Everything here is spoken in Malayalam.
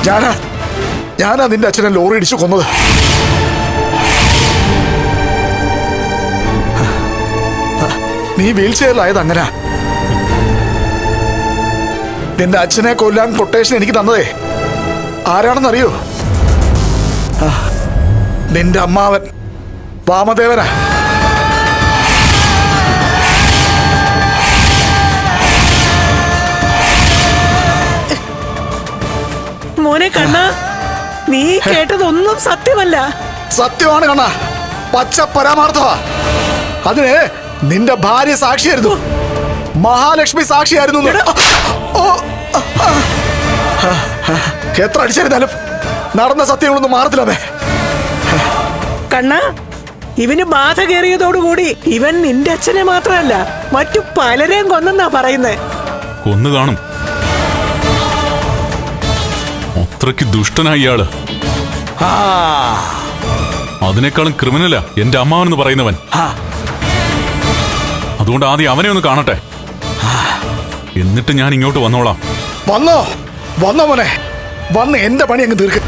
ഞാനാ നിന്റെ അച്ഛനെ ലോറി ഇടിച്ചു കൊന്നത്. നീ വീൽ ചെയറിലായത് അങ്ങനെ. നിന്റെ അച്ഛനെ കൊല്ലാൻ കൊട്ടേഷൻ എനിക്ക് തന്നതേ ആരാണെന്നറിയോ? നിന്റെ അമ്മാവൻ വാമദേവനാ. മോനെ കണ്ണ, നീ കേട്ടതൊന്നും സത്യമല്ല. സത്യമാണ് കണ്ണ, പച്ച പരമാർത്ഥമാ. അതിന് നിന്റെ ഭാര്യ സാക്ഷിയായിരുന്നു, മഹാലക്ഷ്മി സാക്ഷിയായിരുന്നു. എത്ര അടിച്ചിരുന്നാലും നടന്ന സത്യങ്ങളൊന്നും മാറത്തില്ലേ കണ്ണ. ഇവന് ബാധ കയറിയതോടുകൂടി ഇവൻ നിന്റെ അച്ഛനെ മാത്രമല്ല മറ്റു പലരെയും കൊന്നെന്നാ പറയുന്നേ. കൊന്നു കാണും. അത്രയ്ക്ക് ദുഷ്ടനായി ഇയാള്. അതിനേക്കാളും ക്രിമിനലാ എന്റെ അമ്മാവനെന്ന് പറയുന്നവൻ. അതുകൊണ്ട് ആദ്യം അവനെ ഒന്ന് കാണട്ടെ, എന്നിട്ട് ഞാൻ ഇങ്ങോട്ട് വന്നോളാം. വന്നോ മോനെ, വന്ന് എന്റെ പണി അങ്ങ് തീർക്ക്.